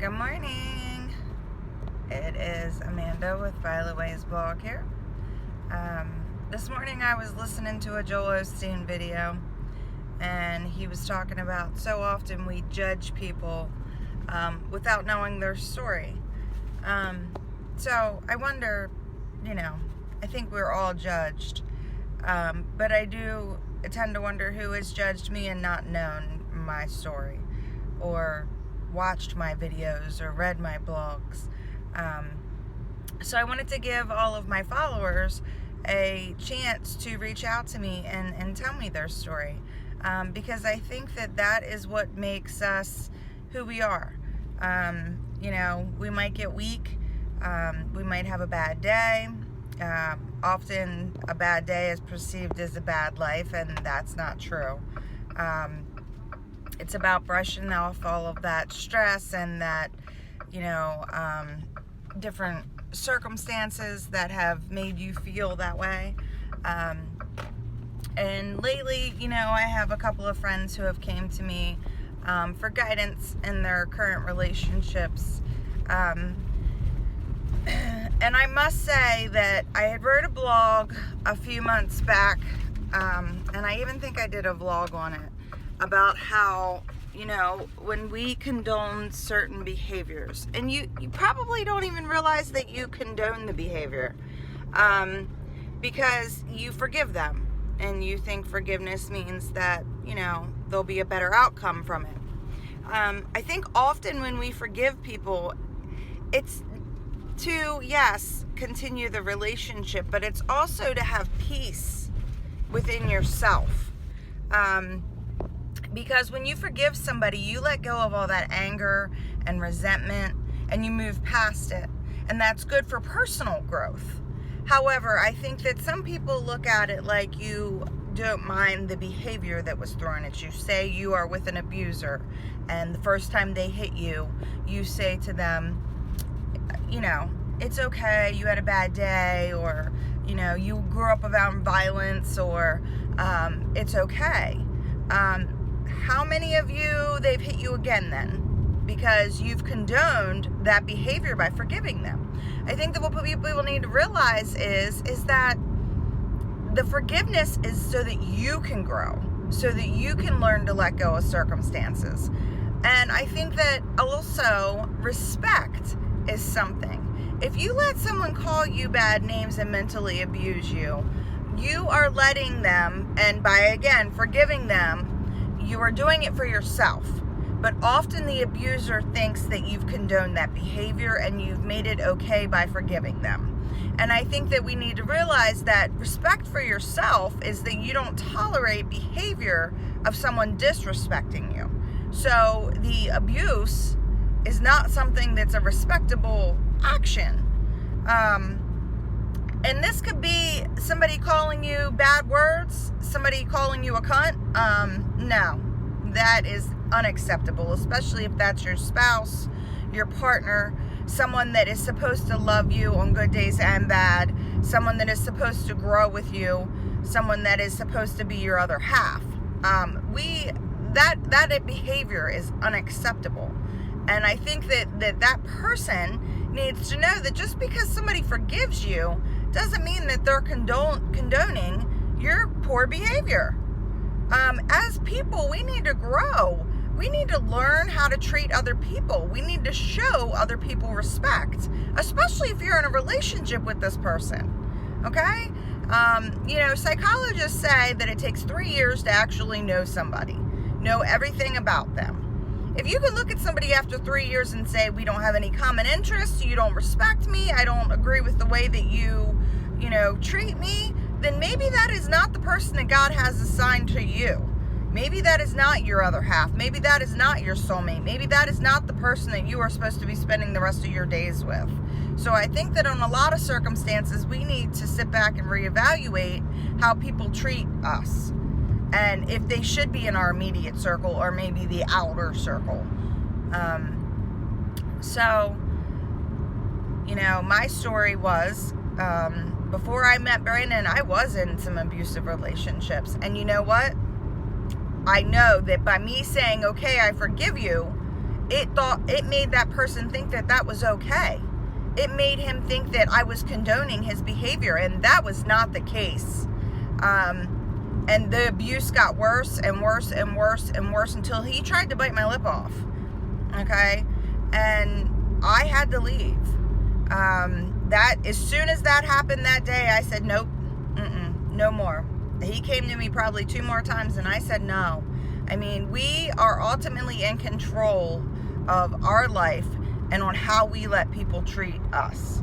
Good morning. It is Amanda with Violet Ways blog here. This morning I was listening to a Joel Osteen video, and he was talking about so often we judge people without knowing their story. So I wonder, I think we're all judged, but I do tend to wonder who has judged me and not known my story, or watched my videos, or read my blogs. So I wanted to give all of my followers a chance to reach out to me and tell me their story, because I think that is what makes us who we are. We might get weak, we might have a bad day. Often a bad day is perceived as a bad life, and that's not true. It's about brushing off all of that stress and that, different circumstances that have made you feel that way. And lately, I have a couple of friends who have came to me for guidance in their current relationships. And I must say that I had wrote a blog a few months back, and I even think I did a vlog on it, about how, when we condone certain behaviors, and you probably don't even realize that you condone the behavior, because you forgive them, and you think forgiveness means that, there'll be a better outcome from it. I think often when we forgive people, it's to, yes, continue the relationship, but it's also to have peace within yourself. Because when you forgive somebody, you let go of all that anger and resentment, and you move past it. And that's good for personal growth. However, I think that some people look at it like you don't mind the behavior that was thrown at you. Say you are with an abuser, and the first time they hit you, you say to them, it's okay, you had a bad day, or, you grew up around violence, or it's okay. How many of you they've hit you again then? Because you've condoned that behavior by forgiving them. I think that what people need to realize is that the forgiveness is so that you can grow, so that you can learn to let go of circumstances. And I think that also respect is something. If you let someone call you bad names and mentally abuse you, you are letting them, and by, again, forgiving them, you are doing it for yourself. But often the abuser thinks that you've condoned that behavior and you've made it okay by forgiving them. And I think that we need to realize that respect for yourself is that you don't tolerate behavior of someone disrespecting you. So the abuse is not something that's a respectable action. And this could be somebody calling you bad words, somebody calling you a cunt. No, that is unacceptable, especially if that's your spouse, your partner, someone that is supposed to love you on good days and bad, someone that is supposed to grow with you, someone that is supposed to be your other half. That behavior is unacceptable. And I think that person needs to know that just because somebody forgives you doesn't mean that they're condoning your poor behavior. As people, we need to grow. We need to learn how to treat other people. We need to show other people respect, especially if you're in a relationship with this person. Okay? Psychologists say that it takes 3 years to actually know somebody, know everything about them. If you can look at somebody after 3 years and say, we don't have any common interests, you don't respect me, I don't agree with the way that you treat me, then maybe that is not the person that God has assigned to you. Maybe that is not your other half. Maybe that is not your soulmate. Maybe that is not the person that you are supposed to be spending the rest of your days with. So I think that in a lot of circumstances, we need to sit back and reevaluate how people treat us, and if they should be in our immediate circle or maybe the outer circle. My story was, before I met Brandon, I was in some abusive relationships. And you know what? I know that by me saying, okay, I forgive you, it made that person think that that was okay. It made him think that I was condoning his behavior, and that was not the case. And the abuse got worse and worse and worse and worse until he tried to bite my lip off. Okay? And I had to leave. That as soon as that happened that day, I said, nope, no more. He came to me probably 2 more times, and I said no. I mean, we are ultimately in control of our life and on how we let people treat us.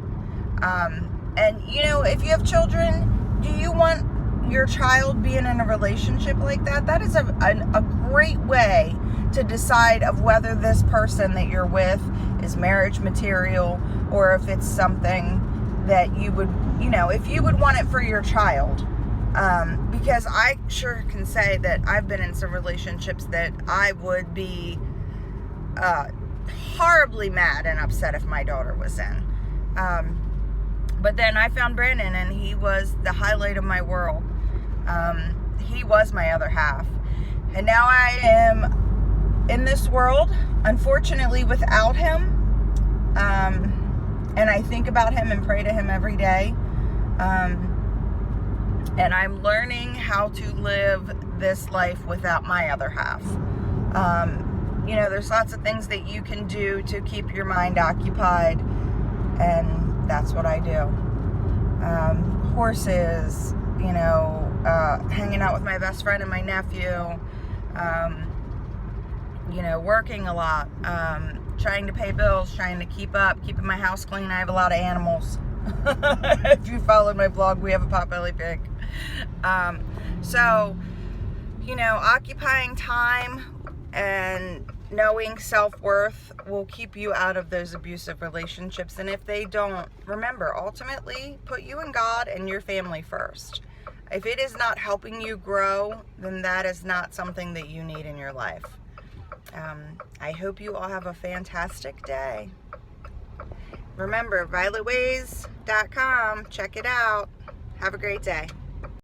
And, you know, if you have children, do you want your child being in a relationship like that? That is a great way to decide of whether this person that you're with is marriage material, or if it's something that you would, you know, if you would want it for your child. Because I sure can say that I've been in some relationships that I would be horribly mad and upset if my daughter was in. But then I found Brandon, and he was the highlight of my world. He was my other half. And now I am in this world, unfortunately, without him. And I think about him and pray to him every day. And I'm learning how to live this life without my other half. You know, there's lots of things that you can do to keep your mind occupied, and that's what I do. Horses, you know, hanging out with my best friend and my nephew, you know, working a lot, trying to pay bills, trying to keep up, keeping my house clean. I have a lot of animals. If you followed my blog, we have a potbelly pig. So, you know, occupying time and knowing self-worth will keep you out of those abusive relationships. And if they don't, remember, ultimately, put you and God and your family first. If it is not helping you grow, then that is not something that you need in your life. I hope you all have a fantastic day. Remember, violetways.com. Check it out. Have a great day.